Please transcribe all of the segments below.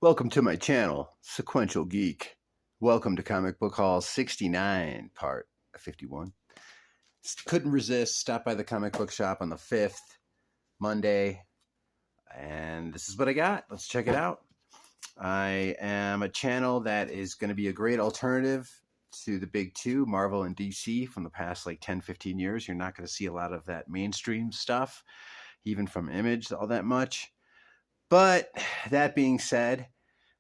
Welcome to my channel, Sequential Geek. Welcome to Comic Book Haul 69, part 51. Couldn't resist, stopped by the comic book shop on the 5th, Monday, and this is what I got. Let's check it out. I am a channel that is going to be a great alternative to the big two, Marvel and DC, from the past like 10, 15 years. You're not going to see a lot of that mainstream stuff, even from Image, all that much. But that being said,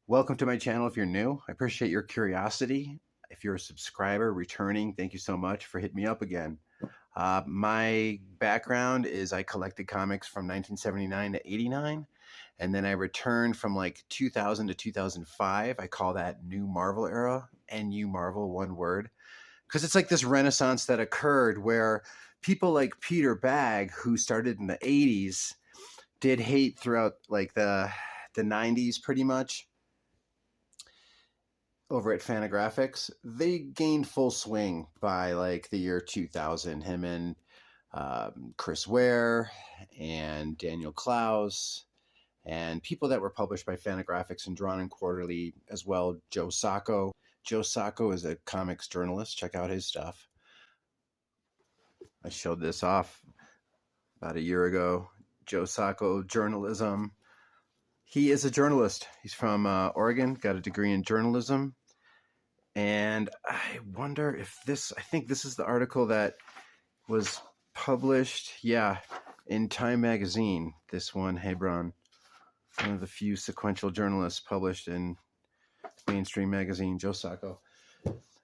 welcome to my channel if you're new. I appreciate your curiosity. If you're a subscriber, returning, thank you so much for hitting me up again. My background is I collected comics from 1979 to 89, and then I returned from like 2000 to 2005. I call that New Marvel era, NU Marvel, one word, because it's like this renaissance that occurred where people like Peter Bagge, who started in the 80s, did hate throughout like the 90s pretty much over at Fantagraphics. They gained full swing by like the year 2000. Him and Chris Ware and Daniel Klaus and people that were published by Fantagraphics and drawn in quarterly as well. Joe Sacco. Joe Sacco is a comics journalist. Check out his stuff. I showed this off about a year ago. Joe Sacco journalism. He is a journalist. He's from Oregon, got a degree in journalism. And I wonder if I think this is the article that was published, in Time magazine. This one, Hebron, one of the few sequential journalists published in mainstream magazine, Joe Sacco.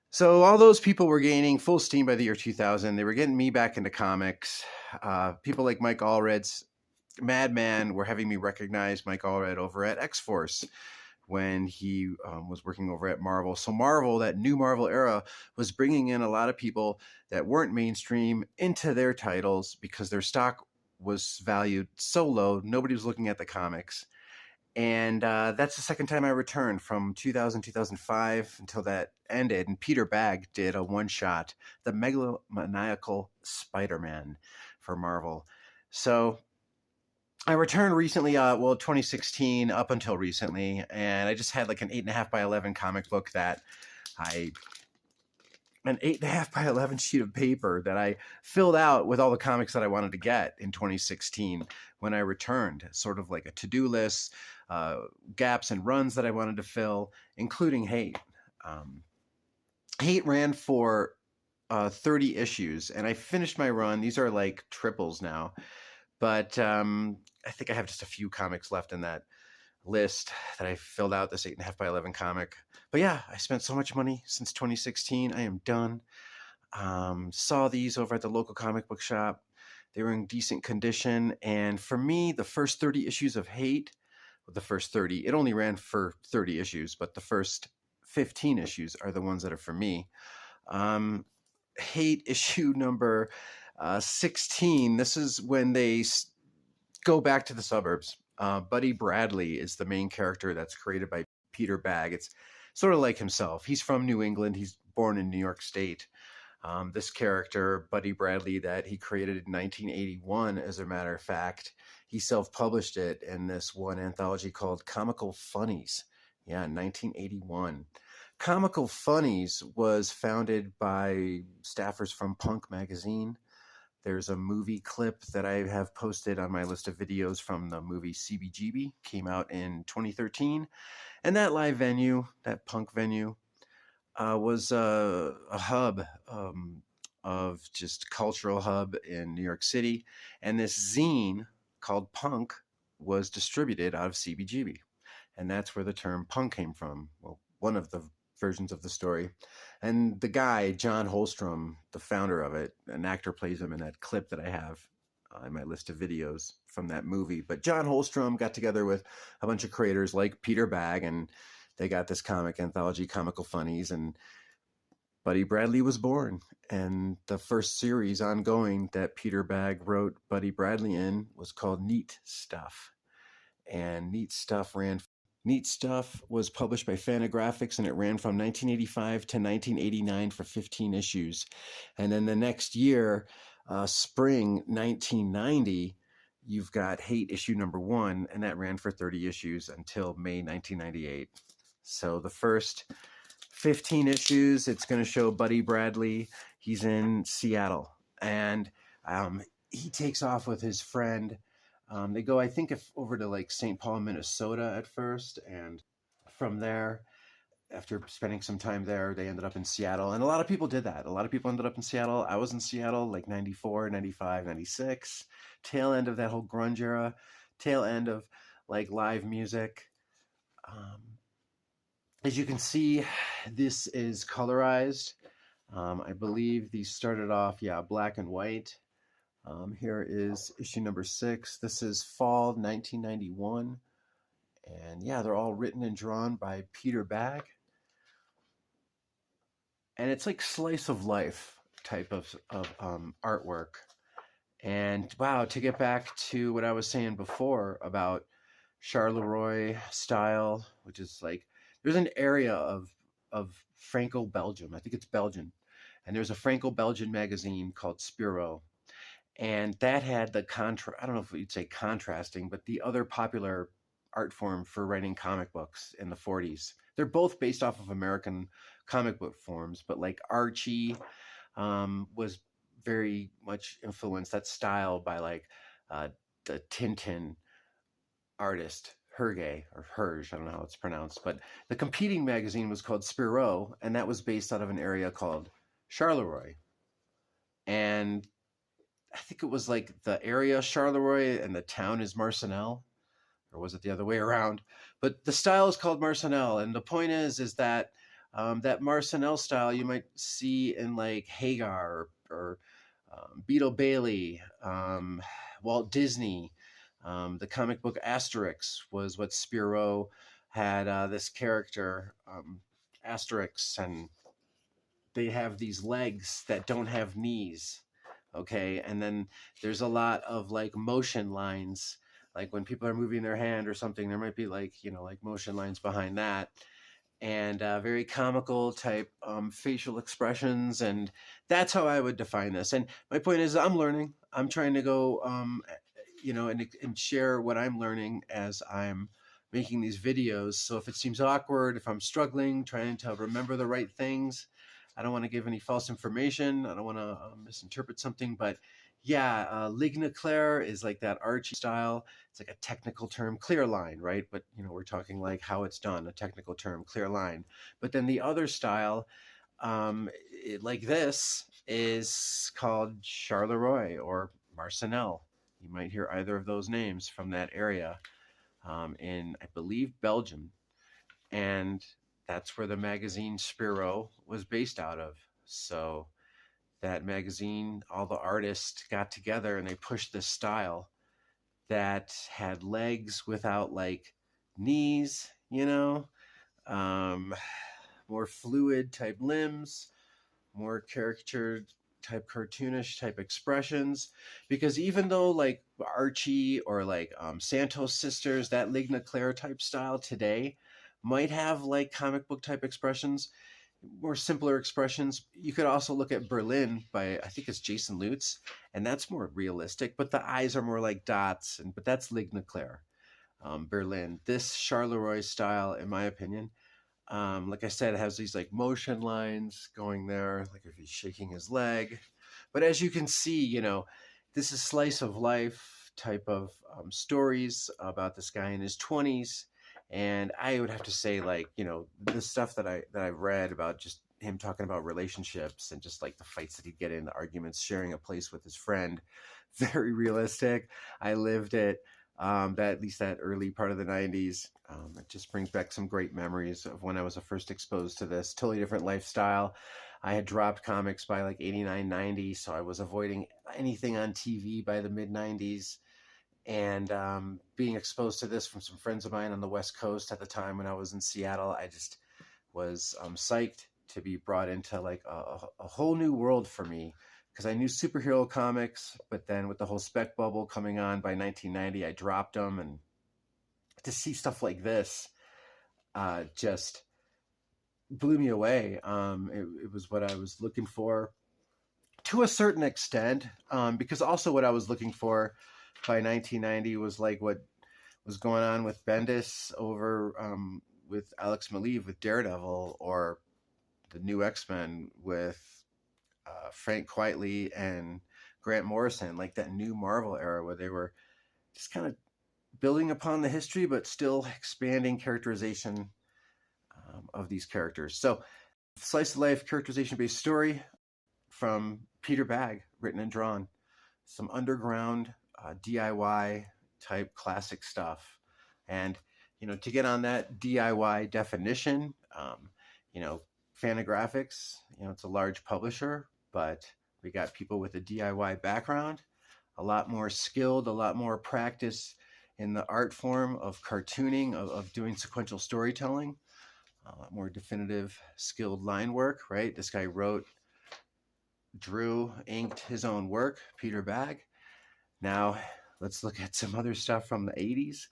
So all those people were gaining full steam by the year 2000. They were getting me back into comics. People like Mike Allred's Madman were having me recognize Mike Allred over at X-Force when he was working over at Marvel. So Marvel, that new Marvel era, was bringing in a lot of people that weren't mainstream into their titles because their stock was valued so low, nobody was looking at the comics. And that's the second time I returned from 2000, 2005 until that ended. And Peter Bagge did a one-shot, The Megalomaniacal Spider-Man for Marvel. So I returned recently, 2016 up until recently, and I just had like an 8.5 by 11 comic book an 8.5 by 11 sheet of paper that I filled out with all the comics that I wanted to get in 2016 when I returned, sort of like a to-do list, gaps and runs that I wanted to fill, including Hate. Hate ran for 30 issues, and I finished my run. These are like triples now, but I think I have just a few comics left in that list that I filled out, this 8.5 by 11 comic. But yeah, I spent so much money since 2016. I am done. Saw these over at the local comic book shop. They were in decent condition. And for me, the first 30 issues of Hate, it only ran for 30 issues, but the first 15 issues are the ones that are for me. Hate issue number 16. This is when they go back to the suburbs. Buddy Bradley is the main character that's created by Peter Bagge. It's sort of like himself. He's from New England. He's born in New York State. This character, Buddy Bradley, that he created in 1981, as a matter of fact, he self-published it in this one anthology called Comical Funnies. Yeah, 1981. Comical Funnies was founded by staffers from Punk magazine. There's a movie clip that I have posted on my list of videos from the movie CBGB, came out in 2013. And that live venue, that Punk venue, was a hub of just cultural hub in New York City. And this zine called Punk was distributed out of CBGB. And that's where the term punk came from. Well, one of the versions of the story. And the guy, John HOLSTROM, the founder of it, an actor plays him in that clip that I have in my list of videos from that movie. But John HOLSTROM got together with a bunch of creators like Peter Bagge, and they got this comic anthology, Comical Funnies, and Buddy Bradley was born. And the first series ongoing that Peter Bagge wrote Buddy Bradley in was called Neat Stuff. And Neat Stuff was published by Fantagraphics, and it ran from 1985 to 1989 for 15 issues. And then the next year, spring 1990, you've got Hate issue number 1, and that ran for 30 issues until May 1998. So the first 15 issues, it's going to show Buddy Bradley. He's in Seattle, and he takes off with his friend. They go, I think, over to like St. Paul, Minnesota at first, and from there, after spending some time there, they ended up in Seattle. And a lot of people did that. A lot of people ended up in Seattle. I was in Seattle like 94, 95, 96, tail end of that whole grunge era, tail end of like live music. As you can see, this is colorized. I believe these started off, black and white. Here is issue number 6. This is fall 1991. And yeah, they're all written and drawn by Peter Bagge. And it's like slice of life type of artwork. And wow, to get back to what I was saying before about Charleroi style, which is like, there's an area of Franco-Belgium. I think it's Belgian. And there's a Franco-Belgian magazine called Spiro. And that had the I don't know if you'd say contrasting, but the other popular art form for writing comic books in the 40s. They're both based off of American comic book forms, but like Archie was very much influenced, that style, by like the Tintin artist Hergé or Herge, I don't know how it's pronounced, but the competing magazine was called Spiro, and that was based out of an area called Charleroi. And I think it was like the area Charleroi and the town is Marcinelle, or was it the other way around? But the style is called Marcinelle, and the point is that that Marcinelle style you might see in like Hagar or Beetle Bailey, Walt Disney. The comic book Asterix was what Spiro had, this character, Asterix, and they have these legs that don't have knees, okay? And then there's a lot of like motion lines, like when people are moving their hand or something, there might be like, like motion lines behind that. And very comical type facial expressions. And that's how I would define this. And my point is, I'm learning. I'm trying to go, and share what I'm learning as I'm making these videos. So if it seems awkward, if I'm struggling, trying to remember the right things, I don't want to give any false information. I don't want to misinterpret something. But yeah, Ligne Claire is like that Archie style. It's like a technical term, clear line, right? But, we're talking like how it's done, a technical term, clear line. But then the other style, like this, is called Charleroi or Marcinelle. You might hear either of those names from that area in, I believe, Belgium. And that's where the magazine Spiro was based out of. So that magazine, all the artists got together and they pushed this style that had legs without like knees, more fluid type limbs, more caricature type, cartoonish type expressions. Because even though like Archie or like Santos Sisters, that Ligne Claire type style today might have like comic book type expressions, more simpler expressions. You could also look at Berlin by, I think it's Jason Lutz, and that's more realistic, but the eyes are more like dots, but that's Ligne Claire. Berlin, this Charleroi style, in my opinion, like I said, it has these like motion lines going there, like if he's shaking his leg. But as you can see, this is slice of life type of stories about this guy in his 20s. And I would have to say, like, the stuff that I've read about just him talking about relationships and just like the fights that he'd get in, the arguments, sharing a place with his friend, very realistic. I lived it. At least that early part of the 90s. It just brings back some great memories of when I was first exposed to this. Totally different lifestyle. I had dropped comics by like 89, 90, so I was avoiding anything on TV by the mid 90s. And being exposed to this from some friends of mine on the West Coast at the time when I was in Seattle, I just was psyched to be brought into like a whole new world for me, because I knew superhero comics, but then with the whole spec bubble coming on by 1990, I dropped them. And to see stuff like this just blew me away. It was what I was looking for to a certain extent, because also what I was looking for by 1990 was like what was going on with Bendis over with Alex Maleev with Daredevil, or the new X-Men with Frank Quitely and Grant Morrison, like that new Marvel era where they were just kind of building upon the history, but still expanding characterization of these characters. So, slice of life characterization based story from Peter Bagge, written and drawn. Some underground DIY type classic stuff. And, to get on that DIY definition, Fantagraphics, it's a large publisher, but we got people with a DIY background, a lot more skilled, a lot more practice in the art form of cartooning, of doing sequential storytelling, a lot more definitive, skilled line work, right? This guy wrote, drew, inked his own work, Peter Bagge. Now, let's look at some other stuff from the 80s.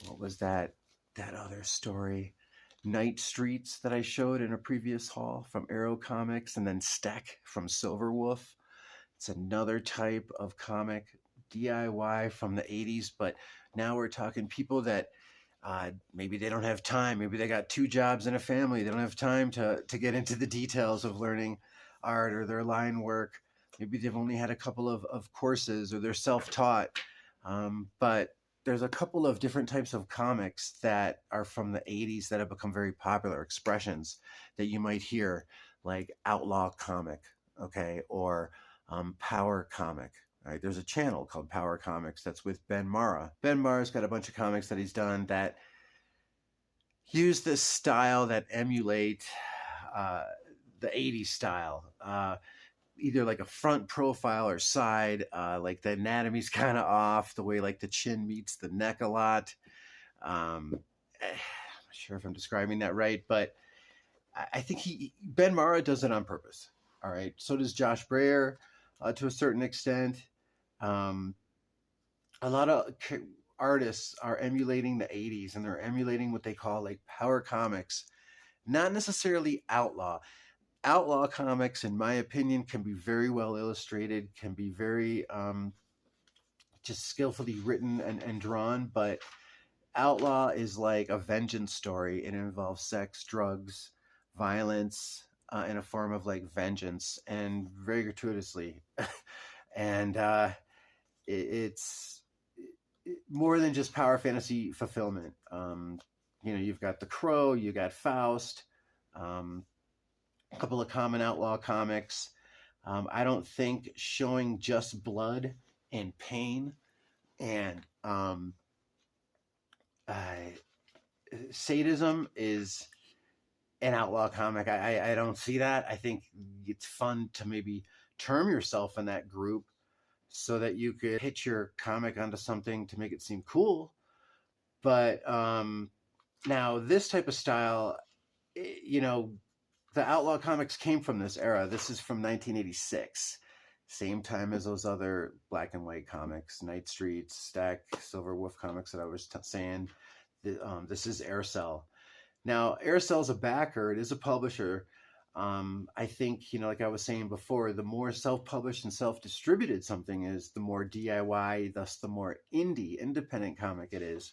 What was that other story? Night Streets that I showed in a previous haul from Arrow Comics, and then Steck from Silverwolf. It's another type of comic, DIY from the 80s, but now we're talking people that maybe they don't have time. Maybe they got 2 jobs and a family. They don't have time to get into the details of learning art or their line work. Maybe they've only had a couple of courses, or they're self-taught. But there's a couple of different types of comics that are from the 80s that have become very popular, expressions that you might hear, like outlaw comic, okay, or power comic. Right? There's a channel called Power Comics that's with Ben Marra. Ben Marra's got a bunch of comics that he's done that use this style that emulate the 80s style. Either like a front profile or side, like the anatomy's kind of off, the way like the chin meets the neck a lot. I'm not sure if I'm describing that right, but I think Ben Marra does it on purpose. All right. So does Josh Breyer to a certain extent. A lot of artists are emulating the 80s, and they're emulating what they call like power comics, not necessarily outlaw. Outlaw comics, in my opinion, can be very well illustrated, can be very just skillfully written and drawn, but outlaw is like a vengeance story. It involves sex, drugs, violence, in a form of like vengeance, and very gratuitously. And it's more than just power fantasy fulfillment. You've got The Crow, you got Faust, a couple of common outlaw comics. I don't think showing just blood and pain and sadism is an outlaw comic. I don't see that. I think it's fun to maybe term yourself in that group so that you could hitch your comic onto something to make it seem cool. But now this type of style, the outlaw comics came from this era. This is from 1986, same time as those other black and white comics, Night Streets, Stack, Silverwolf comics that I was saying. This is Aircell. Now, Aircell's a backer. It is a publisher. I think, like I was saying before, the more self-published and self-distributed something is, the more DIY, thus the more independent comic it is.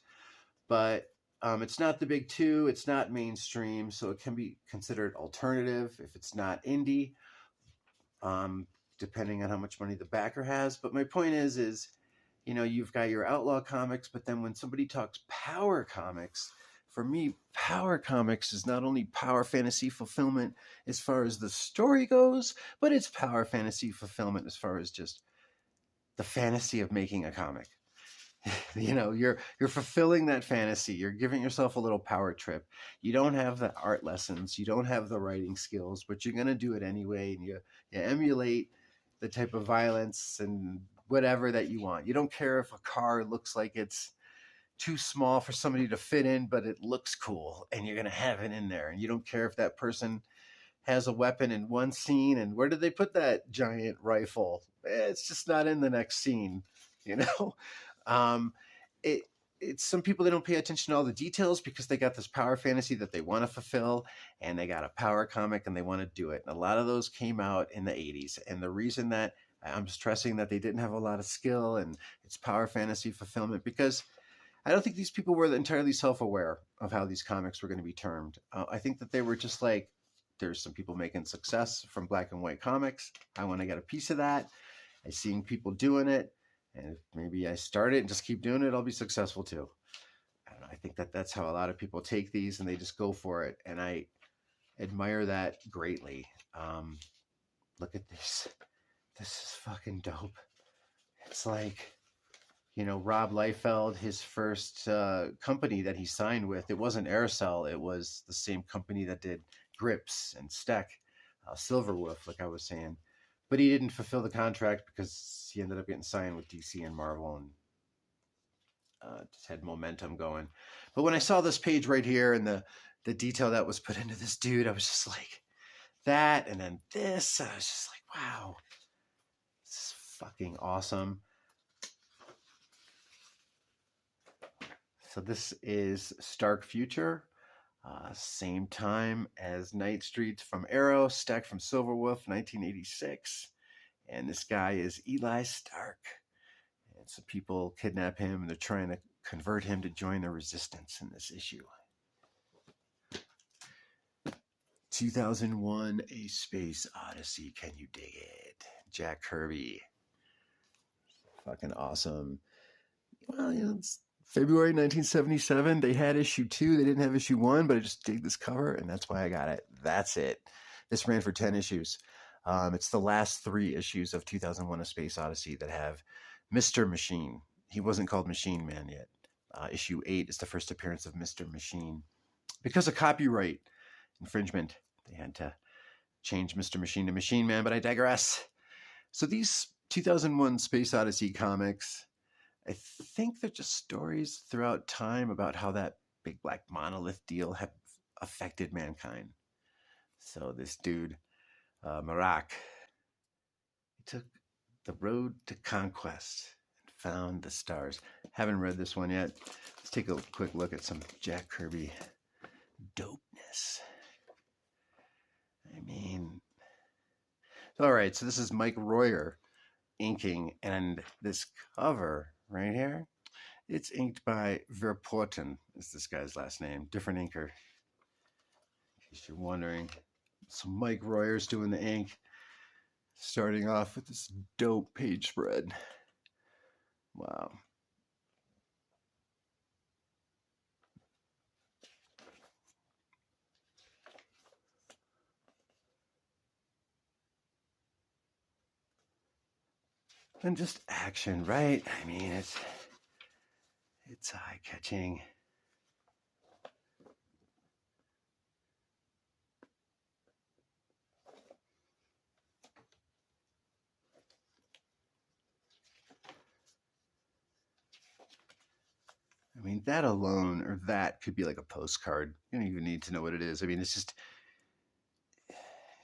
But it's not the big two. It's not mainstream, so it can be considered alternative if it's not indie, depending on how much money the backer has. But my point is, you've got your outlaw comics, but then when somebody talks power comics, for me, power comics is not only power fantasy fulfillment as far as the story goes, but it's power fantasy fulfillment as far as just the fantasy of making a comic. You're fulfilling that fantasy. You're giving yourself a little power trip. You don't have the art lessons. You don't have the writing skills, but you're going to do it anyway. And you emulate the type of violence and whatever that you want. You don't care if a car looks like it's too small for somebody to fit in, but it looks cool and you're going to have it in there. And you don't care if that person has a weapon in one scene and where did they put that giant rifle? It's just not in the next scene, It's some people, they don't pay attention to all the details because they got this power fantasy that they want to fulfill, and they got a power comic and they want to do it. And a lot of those came out in the 80s. And the reason that I'm stressing that they didn't have a lot of skill and it's power fantasy fulfillment, because I don't think these people were entirely self-aware of how these comics were going to be termed. I think that they were just like, there's some people making success from black and white comics. I want to get a piece of that. I seeing people doing it, and if maybe I start it and just keep doing it, I'll be successful too. I don't know. I think that that's how a lot of people take these and they just go for it, and I admire that greatly. Look at this. This is fucking dope. It's like, you know, Rob Liefeld, his first company that he signed with, it wasn't Aircell. It was the same company that did Grips and Steck, Silverwolf, like I was saying. But he didn't fulfill the contract because he ended up getting signed with DC and Marvel, and just had momentum going. But when I saw this page right here and the detail that was put into this dude, I was just like, that, and then this, I was just like, wow, this is fucking awesome. So this is Stark Future, same time as Night Streets from Arrow, Stack from Silverwolf, 1986. And this guy is Eli Stark. And some people kidnap him and they're trying to convert him to join the resistance in this issue. 2001, A Space Odyssey. Can you dig it? Jack Kirby. Fucking awesome. Well, you know, it's February 1977. They had issue 2. They didn't have issue 1, but I just dig this cover, and that's why I got it. That's it. This ran for 10 issues. It's the last 3 issues of 2001: A Space Odyssey that have Mr. Machine. He wasn't called Machine Man yet. Issue 8 is the first appearance of Mr. Machine. Because of copyright infringement, they had to change Mr. Machine to Machine Man, but I digress. So these 2001 Space Odyssey comics, I think they're just stories throughout time about how that big black monolith deal had affected mankind. So this dude, Marak, he took the road to conquest and found the stars. Haven't read this one yet. Let's take a quick look at some Jack Kirby dopeness. I mean, all right, so this is Mike Royer inking, and this cover right here, it's inked by Verpoorten, is this guy's last name, different inker, in case you're wondering. So Mike Royer's doing the ink, starting off with this dope page spread. Wow. And just action, right? I mean, it's eye-catching. I mean, that alone, or that could be like a postcard. You don't even need to know what it is. I mean, it's just,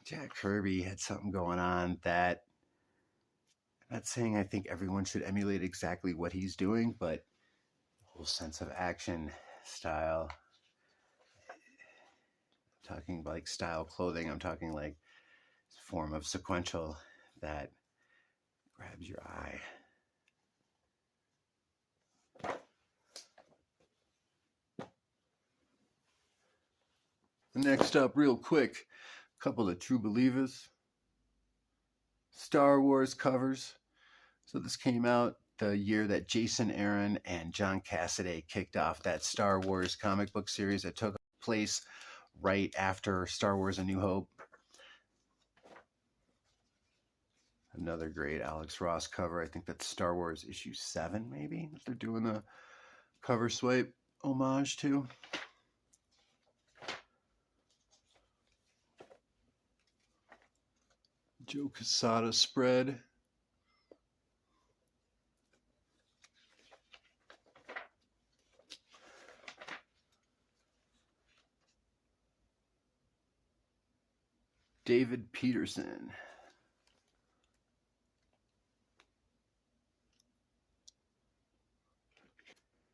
Jack Kirby had something going on that, I'm not saying I think everyone should emulate exactly what he's doing, but the whole sense of action, style, I'm talking like style clothing, I'm talking like form of sequential that grabs your eye. Next up, real quick, a couple of True Believers. Star Wars covers. So this came out the year that Jason Aaron and John Cassaday kicked off that Star Wars comic book series that took place right after Star Wars: A New Hope. Another great Alex Ross cover. I think that's Star Wars issue 7, maybe, that they're doing a cover swipe homage to. Joe Quesada spread. David Peterson.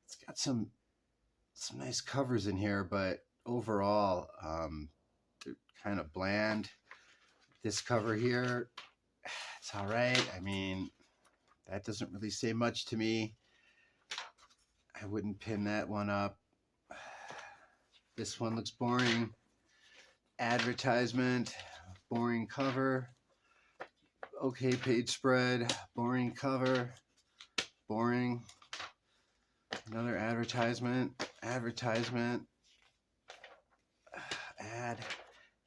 It's got some nice covers in here, but overall, they're kind of bland. This cover here, It's all right. I mean, that doesn't really say much to me. I wouldn't pin that one up. This one looks boring. Advertisement, boring cover. Okay, page spread, boring cover, boring. Another advertisement, ad.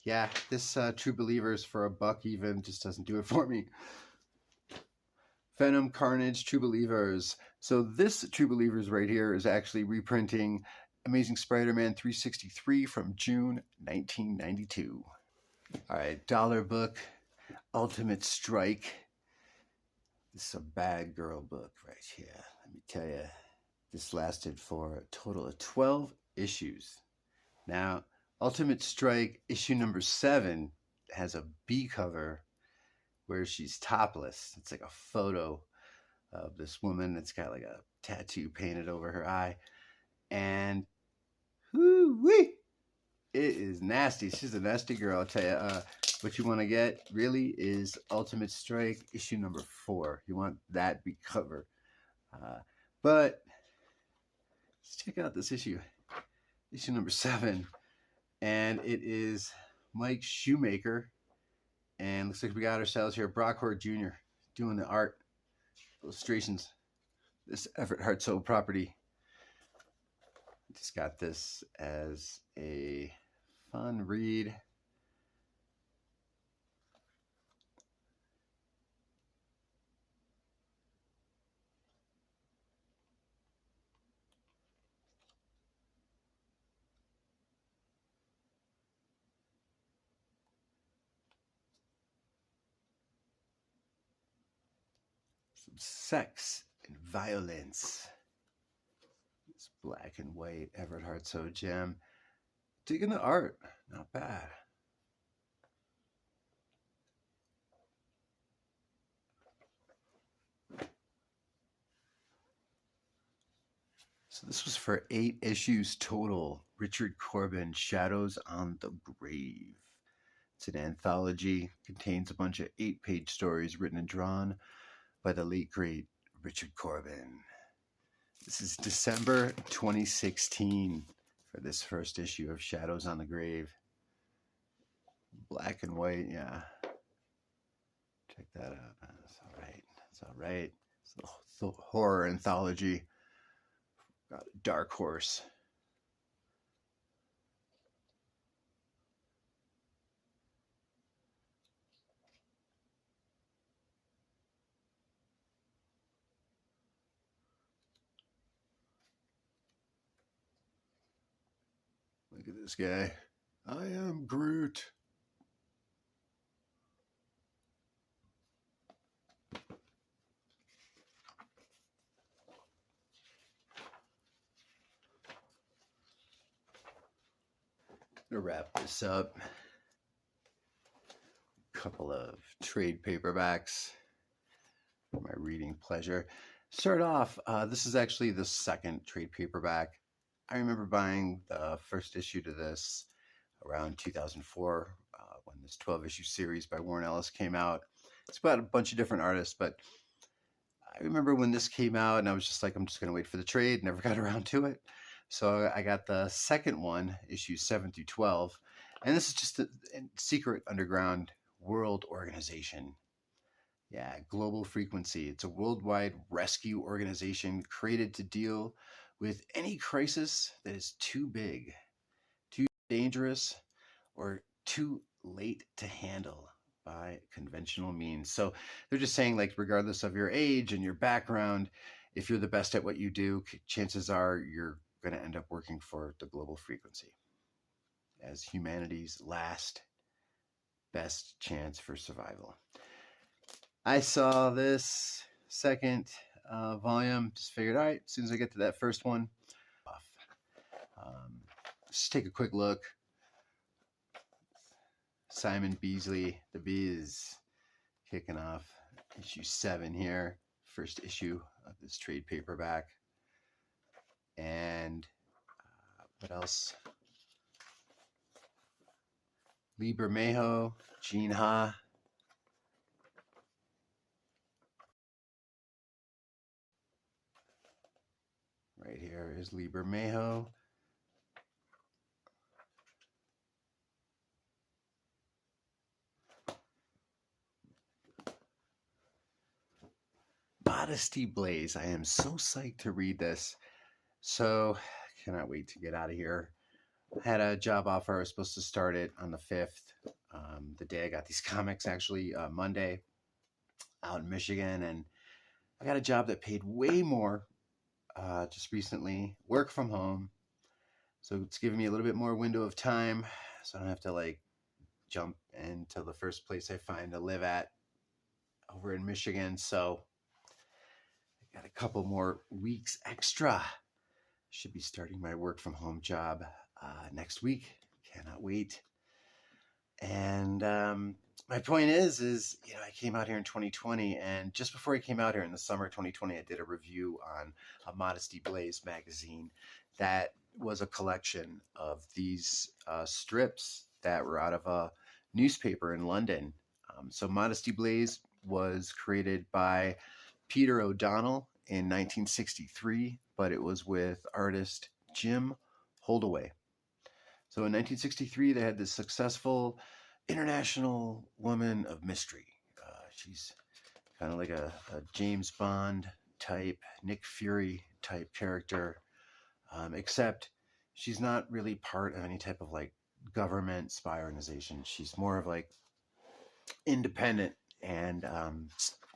Yeah, this True Believers for $1 even just doesn't do it for me. Venom, Carnage, True Believers. So this True Believers right here is actually reprinting Amazing Spider-Man 363 from June 1992. All right, dollar book, Ultimate Strike. This is a bad girl book right here. Let me tell you, this lasted for a total of 12 issues. Now, Ultimate Strike issue number 7 has a B cover where she's topless. It's like a photo of this woman that's got like a tattoo painted over her eye. And whoo-wee, it is nasty. She's a nasty girl, I'll tell you. What you want to get really is Ultimate Strike issue number 4. You want that B cover. But let's check out this issue number 7. And it is Mike Shoemaker. And looks like we got ourselves here Brockhorn Jr. doing the art illustrations. This Everett Hartsoe property. Just got this as a fun read. Some sex and violence. This black and white Everett Hartsoe gem. Digging the art. Not bad. So this was for 8 issues total. Richard Corbin, Shadows on the Grave. It's an anthology. Contains a bunch of 8-page stories written and drawn by the late great Richard Corbin. This is December 2016 for this first issue of Shadows on the Grave. Black and white, yeah. Check that out. That's all right. That's all right. It's a horror anthology. Got a Dark Horse. Look at this guy. I am Groot. To wrap this up, a couple of trade paperbacks for my reading pleasure. Start off, this is actually the second trade paperback. I remember buying the first issue to this around 2004 when this 12-issue series by Warren Ellis came out. It's about a bunch of different artists, but I remember when this came out and I was just like, I'm just going to wait for the trade. Never got around to it. So I got the second one, issues 7 through 12. And this is just a secret underground world organization. Yeah, Global Frequency. It's a worldwide rescue organization created to deal with any crisis that is too big, too dangerous, or too late to handle by conventional means. So they're just saying, like, regardless of your age and your background, if you're the best at what you do, chances are you're going to end up working for the Global Frequency as humanity's last best chance for survival. I saw this second volume, just figured, all right, as soon as I get to that first one, just take a quick look. Simon Beasley, The Biz, kicking off issue 7 here, first issue of this trade paperback. And what else? Lee Bermejo, Gene Ha. Right here is Lee Bermejo. Modesty Blaze. I am so psyched to read this. So, cannot wait to get out of here. I had a job offer. I was supposed to start it on the 5th. The day I got these comics, actually, Monday, out in Michigan. And I got a job that paid way more just recently. Work from home. So it's giving me a little bit more window of time. So I don't have to like jump into the first place I find to live at over in Michigan. So I got a couple more weeks extra. Should be starting my work from home job next week. Cannot wait. And my point is, I came out here in 2020, and just before I came out here in the summer of 2020, I did a review on a Modesty Blaze magazine that was a collection of these strips that were out of a newspaper in London. So Modesty Blaze was created by Peter O'Donnell in 1963, but it was with artist Jim Holdaway. So in 1963, they had this successful international woman of mystery. She's kind of like a James Bond type, Nick Fury type character, except she's not really part of any type of like government spy organization. She's more of like independent and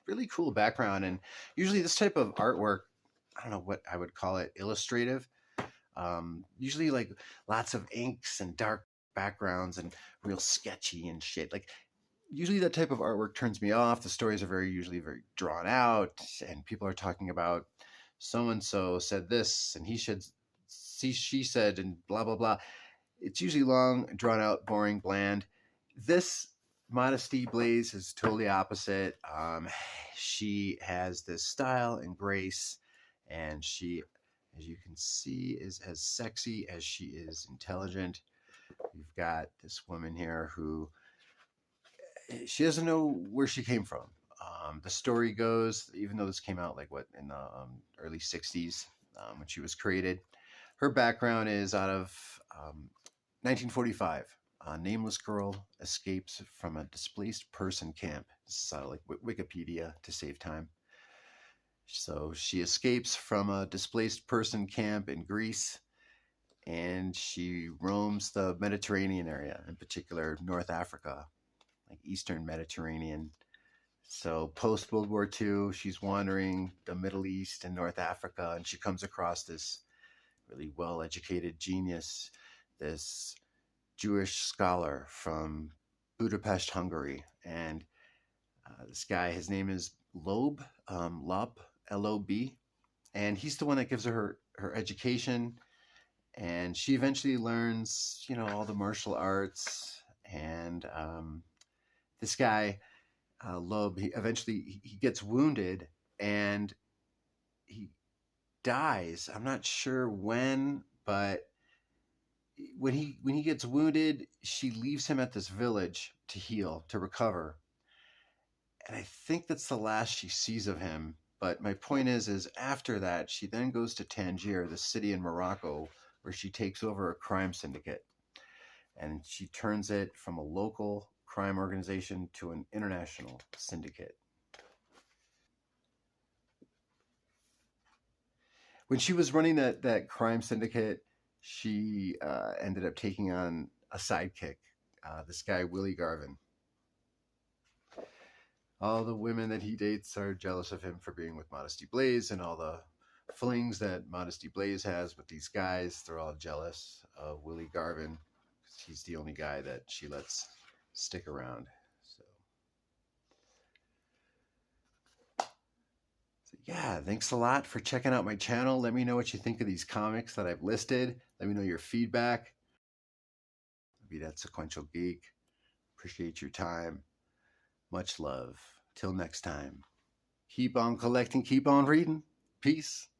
really cool background. And usually this type of artwork, I don't know what I would call it, illustrative. Usually like lots of inks and dark backgrounds and real sketchy and shit. Like usually that type of artwork turns me off. The stories are usually very drawn out, and people are talking about so and so said this and he should see she said and blah blah blah. It's usually long, drawn out, boring, bland. This Modesty Blaze is totally opposite. She has this style and grace, and she, as you can see, is as sexy as she is intelligent. You've got this woman here who, she doesn't know where she came from. The story goes, even though this came out like in the early 60s when she was created, her background is out of 1945. A nameless girl escapes from a displaced person camp. This is out of like Wikipedia to save time. So she escapes from a displaced person camp in Greece, and she roams the Mediterranean area, in particular North Africa, like Eastern Mediterranean. So post World War II, she's wandering the Middle East and North Africa, and she comes across this really well-educated genius, this Jewish scholar from Budapest, Hungary. And this guy, his name is Loeb, Lob, and he's the one that gives her education. And she eventually learns, all the martial arts. And this guy, Loeb, he gets wounded and he dies. I'm not sure when, but when he gets wounded, she leaves him at this village to heal, to recover. And I think that's the last she sees of him. But my point is after that, she then goes to Tangier, the city in Morocco, where she takes over a crime syndicate. And she turns it from a local crime organization to an international syndicate. When she was running that crime syndicate, she ended up taking on a sidekick, this guy, Willie Garvin. All the women that he dates are jealous of him for being with Modesty Blaze, and all the flings that Modesty Blaze has with these guys, they're all jealous of Willie Garvin. He's the only guy that she lets stick around. So yeah, thanks a lot for checking out my channel. Let me know what you think of these comics that I've listed. Let me know your feedback. Be that Sequential Geek. Appreciate your time. Much love. Till next time. Keep on collecting, keep on reading. Peace.